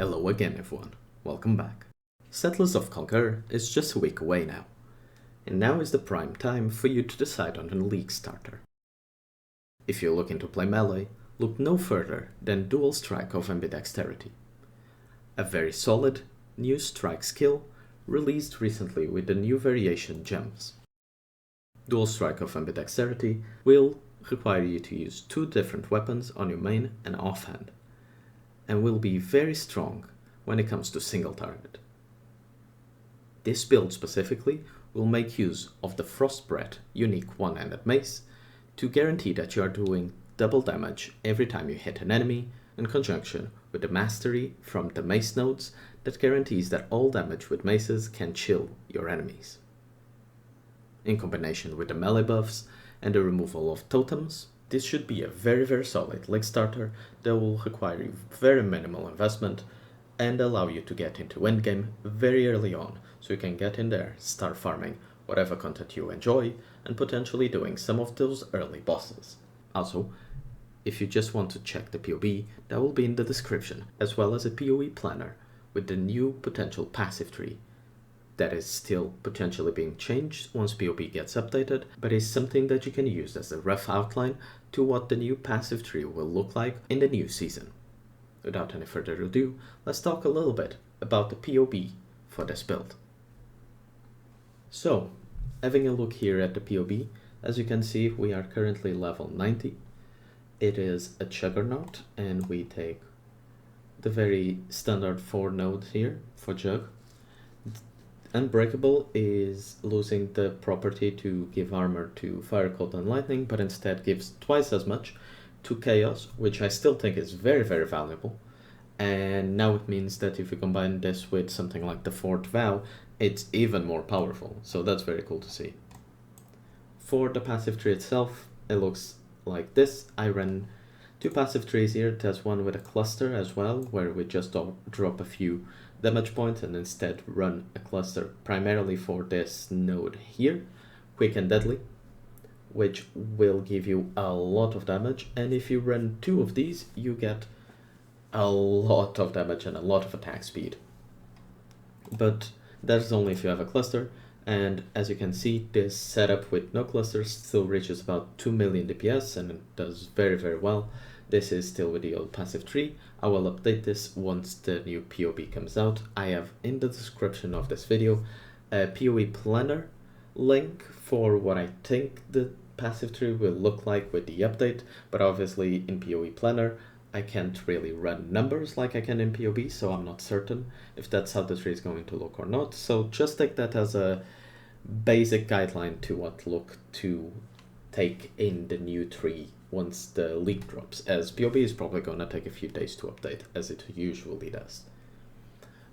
Hello again everyone, welcome back. Settlers of Conquer is just a week away now, and now is the prime time for you to decide on a league starter. If you're looking to play melee, look no further than Dual Strike of Ambidexterity. A very solid, new strike skill released recently with the new variation gems. Dual Strike of Ambidexterity will require you to use two different weapons on your main and offhand, and will be very strong when it comes to single target. This build specifically will make use of the Frostbreath unique one-handed mace to guarantee that you are doing double damage every time you hit an enemy, in conjunction with the mastery from the mace nodes that guarantees that all damage with maces can chill your enemies. In combination with the melee buffs and the removal of totems, this should be a very solid league starter that will require you very minimal investment and allow you to get into endgame very early on, so you can get in there, start farming whatever content you enjoy, and potentially doing some of those early bosses. Also, if you just want to check the PoE, that will be in the description, as well as a PoE planner with the new potential passive tree that is still potentially being changed once PoE gets updated, but is something that you can use as a rough outline to what the new passive tree will look like in the new season. Without any further ado, let's talk a little bit about the PoE for this build. So, having a look here at the PoE, as you can see we are currently level 90. It is a Juggernaut and we take the very standard 4 node here for Jug. Unbreakable is losing the property to give armor to Fire, Cold and Lightning, but instead gives twice as much to Chaos, which I still think is very valuable. And now it means that if you combine this with something like the 4th Vow, it's even more powerful, so that's very cool to see. For the passive tree itself, it looks like this. I ran 2 passive trees here. There's one with a cluster as well, where we just drop a few damage points and instead run a cluster primarily for this node here, Quick and Deadly, which will give you a lot of damage, and if you run 2 of these you get a lot of damage and a lot of attack speed. But that's only if you have a cluster, and as you can see, this setup with no clusters still reaches about 2 million DPS and it does very well. This is still with the old passive tree. I will update this once the new PoE comes out. I have in the description of this video a PoE planner link for what I think the passive tree will look like with the update, but obviously in PoE planner I can't really run numbers like I can in PoE, so I'm not certain if that's how the tree is going to look or not. So just take that as a basic guideline to what look to take in the new tree once the leak drops, as PoE is probably gonna take a few days to update, as it usually does.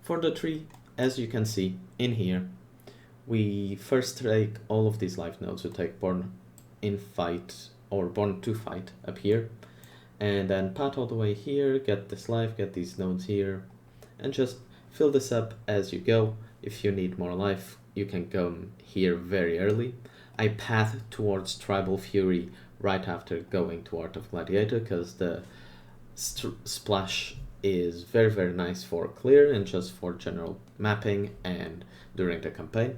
For the tree, as you can see in here, we first take all of these life nodes. We take Born in Fight or Born to Fight up here, and then path all the way here, get this life, get these nodes here, and just fill this up as you go. If you need more life, you can come here very early. I path towards Tribal Fury right after going to Art of Gladiator, because the splash is very nice for clear and just for general mapping and during the campaign.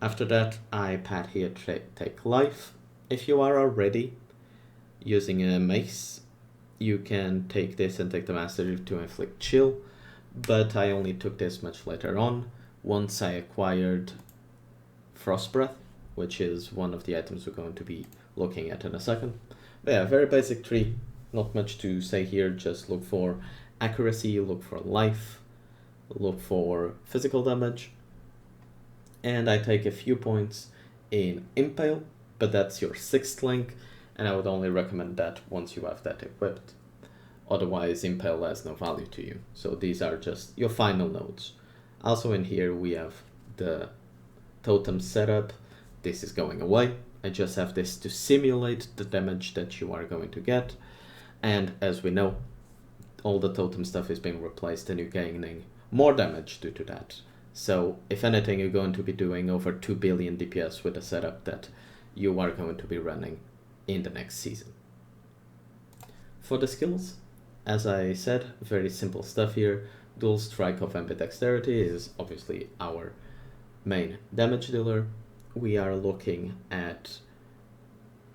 After that, I path here to take life. If you are already using a mace, you can take this and take the mastery to inflict chill, but I only took this much later on, once I acquired Frostbreath, which is one of the items we're going to be looking at in a second. But yeah, very basic tree, not much to say here. Just look for accuracy, look for life, look for physical damage, and I take a few points in Impale, but that's your 6th link, and I would only recommend that once you have that equipped. Otherwise, Impale has no value to you. So these are just your final nodes. Also in here we have the totem setup. This is going away. I just have this to simulate the damage that you are going to get. And as we know, all the totem stuff is being replaced and you're gaining more damage due to that. So if anything, you're going to be doing over 2 billion DPS with the setup that you are going to be running in the next season. For the skills, as I said, very simple stuff here. Dual strike of ambidexterity is obviously our main damage dealer. We are looking at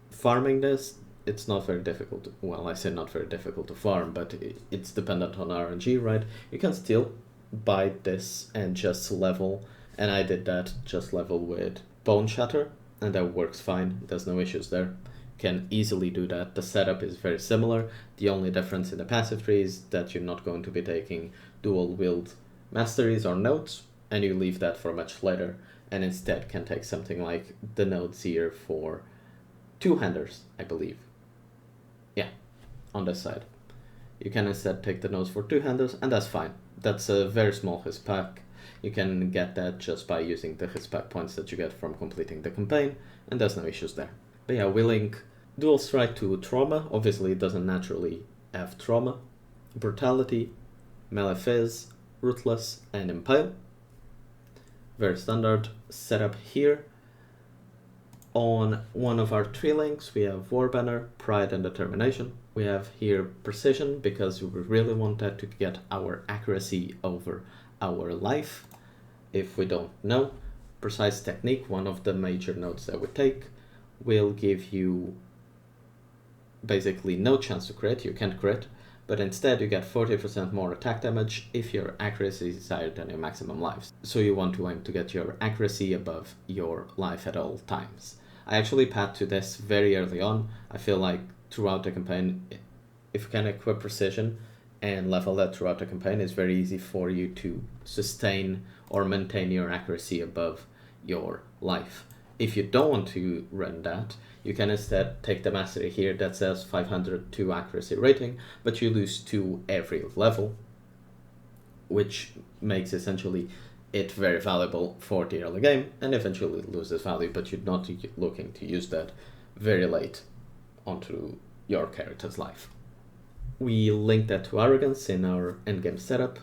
farming this. It's not very difficult. Well, I say not very difficult to farm, but it's dependent on RNG, right? You can still buy this and just level, and I did that, just level with Bone Shatter, and that works fine. There's no issues there. Can easily do that. The setup is very similar. The only difference in the passive tree is that you're not going to be taking dual wield masteries or nodes, and you leave that for much later, and instead can take something like the nodes here for two-handers, I believe. Yeah, on this side. You can instead take the nodes for two-handers, and that's fine. That's a very small his pack. You can get that just by using the his pack points that you get from completing the campaign, and there's no issues there. But yeah, we link dual strike to trauma. Obviously it doesn't naturally have trauma, brutality, malefiz, ruthless, and impale. Very standard setup here. On one of our tree links we have Warbanner, Pride, and Determination. We have here Precision because we really want that to get our accuracy over our life. If we don't know, Precise Technique, one of the major nodes that we take, will give you basically no chance to crit. You can't crit, but instead you get 40% more attack damage if your accuracy is higher than your maximum lives. So you want to aim to get your accuracy above your life at all times. I actually path to this very early on. I feel like throughout the campaign, if you can equip Precision and level that throughout the campaign, it's very easy for you to sustain or maintain your accuracy above your life. If you don't want to run that, you can instead take the mastery here that says 502 accuracy rating, but you lose 2 every level, which makes essentially it very valuable for the early game, and eventually it loses value, but you're not looking to use that very late onto your character's life. We link that to arrogance in our endgame setup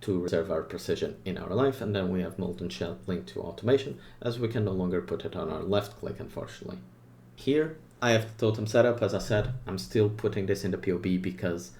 to reserve our precision in our life, and then we have Molten Shell linked to automation, as we can no longer put it on our left click, unfortunately. Here I have the totem setup. As I said, I'm still putting this in the PoE because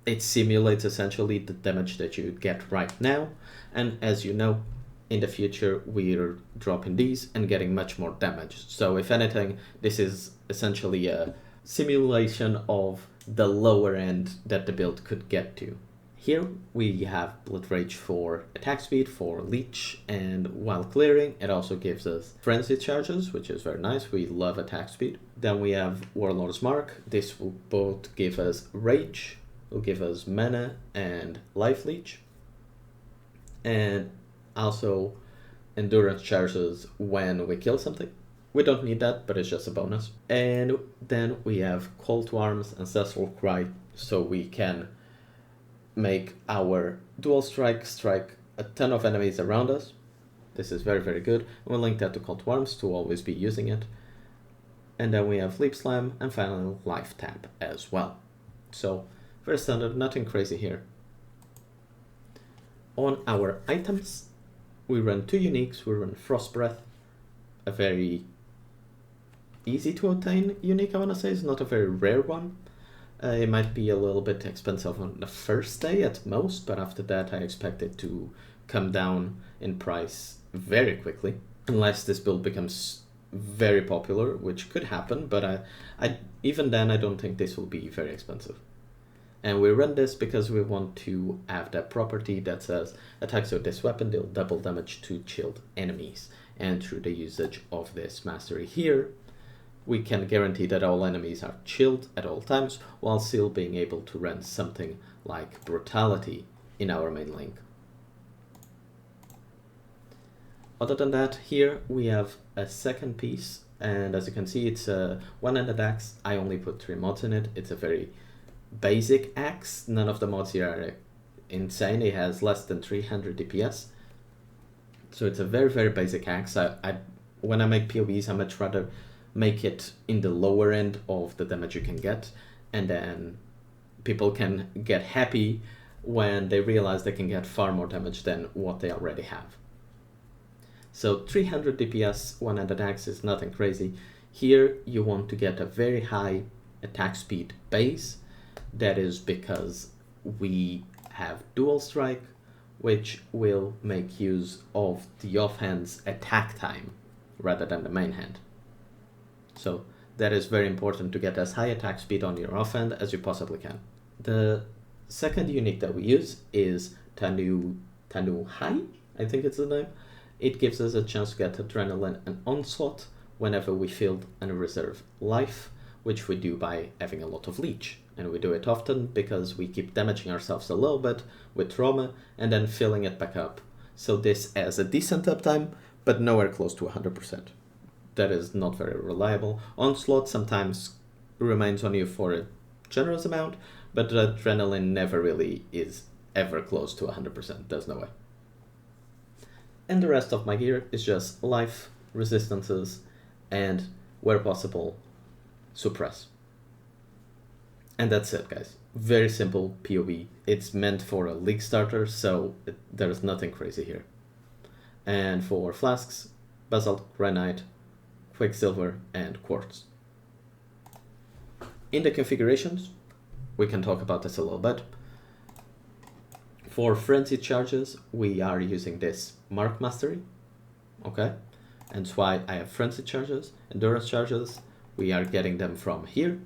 it simulates essentially the damage that you get right now, and as you know, in the future we're dropping these and getting much more damage. So if anything, this is essentially a simulation of the lower end that the build could get to. Here we have Blood Rage for attack speed, for leech, and while clearing it also gives us frenzy charges, which is very nice. We love attack speed. Then we have Warlord's Mark. This will both give us rage, will give us mana and life leech, and also endurance charges when we kill something. We don't need that, but it's just a bonus. And then we have Call to Arms, Ancestral Cry, so we can make our dual strike a ton of enemies around us. This is very, very good. We'll link that to Call to Arms to always be using it. And then we have Leap Slam and finally Life Tap as well. So very standard, nothing crazy here. On our items, we run 2 uniques. We run Frost Breath, a very easy to obtain unique, I want to say. It's not a very rare one. It might be a little bit expensive on the first day at most, but after that I expect it to come down in price very quickly, unless this build becomes very popular, which could happen, but I even then I don't think this will be very expensive. And we run this because we want to have that property that says attacks with this weapon deal double damage to chilled enemies, and through the usage of this mastery here, we can guarantee that all enemies are chilled at all times, while still being able to run something like Brutality in our main link. Other than that, here we have a second piece, and as you can see, it's a one-handed axe. I only put 3 mods in it. It's a very basic axe. None of the mods here are insane. It has less than 300 DPS. So it's a very, very basic axe. When I make PoEs, I much rather make it in the lower end of the damage you can get, and then people can get happy when they realize they can get far more damage than what they already have. So 300 DPS one-handed axe is nothing crazy. Here you want to get a very high attack speed base, That is because we have dual strike, which will make use of the offhand's attack time rather than the main hand. So that is very important to get as high attack speed on your offhand as you possibly can. The second unit that we use is Tanu Hai, I think it's the name. It gives us a chance to get Adrenaline and Onslaught whenever we field and reserve life, which we do by having a lot of leech. And we do it often because we keep damaging ourselves a little bit with trauma and then filling it back up. So this has a decent uptime, but nowhere close to 100%. That is not very reliable. Onslaught sometimes remains on you for a generous amount, but the Adrenaline never really is ever close to 100%. There's no way. And the rest of my gear is just life, resistances, and where possible, suppress. And that's it, guys. Very simple PoE. It's meant for a league starter, so there's nothing crazy here. And for flasks, basalt, granite, quicksilver, and quartz. In the configurations, we can talk about this a little bit. For frenzy charges, we are using this Mark Mastery, okay? And that's why I have frenzy charges. Endurance charges, we are getting them from here.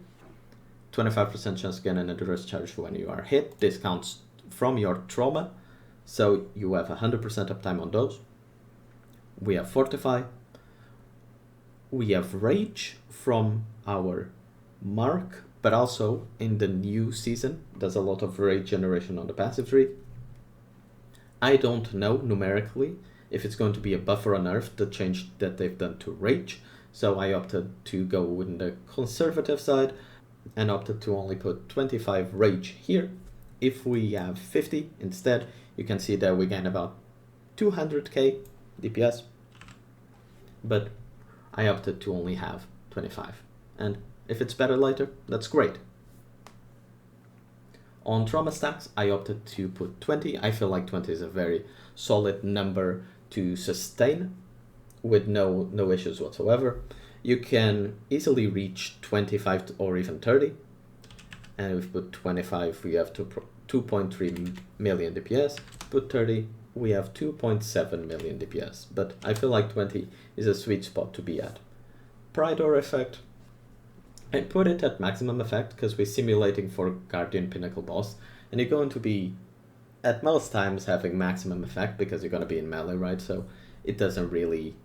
25% chance to get an endurance charge when you are hit. This counts from your trauma, so you have 100% uptime on those. We have Fortify. We have Rage from our Mark, but also in the new season, there's a lot of Rage generation on the passive tree. I don't know numerically if it's going to be a buff or a nerf, the change that they've done to Rage, so I opted to go with the conservative side and opted to only put 25 Rage here. If we have 50 instead, you can see that we gain about 200k DPS, but I opted to only have 25. And if it's better later, that's great. On trauma stacks, I opted to put 20. I feel like 20 is a very solid number to sustain with no issues whatsoever. You can easily reach 25 or even 30. And if we put 25, we have 2.3 million DPS. Put 30, we have 2.7 million DPS. But I feel like 20 is a sweet spot to be at. Pride or effect, I put it at maximum effect because we're simulating for Guardian Pinnacle boss, and you're going to be at most times having maximum effect because you're going to be in melee, right? So it doesn't really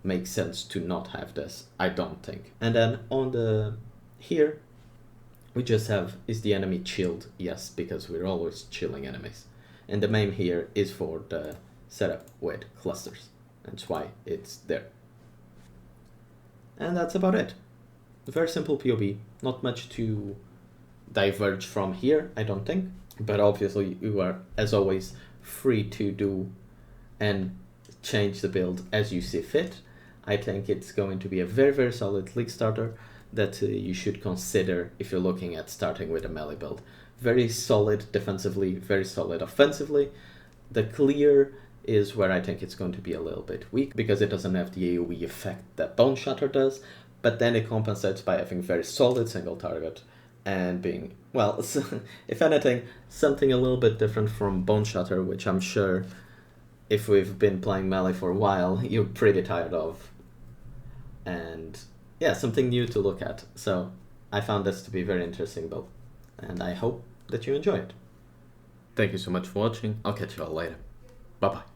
make sense to not have this, I don't think. And then on the here, we just have, is the enemy chilled? Yes, because we're always chilling enemies. And the main here is for the setup with clusters. That's why it's there. And that's about it. Very simple PoE, not much to diverge from here, I don't think. But obviously you are, as always, free to do and change the build as you see fit. I think it's going to be a very, very solid league starter that you should consider if you're looking at starting with a melee build. Very solid defensively, very solid offensively. The clear is where I think it's going to be a little bit weak because it doesn't have the AoE effect that Bone Shatter does, but then it compensates by having very solid single target and being, well, if anything, something a little bit different from Bone Shatter, which I'm sure if we've been playing melee for a while, you're pretty tired of. And yeah, something new to look at. So I found this to be very interesting build, and I hope that you enjoy it. Thank you so much for watching. I'll catch you all later. Bye bye.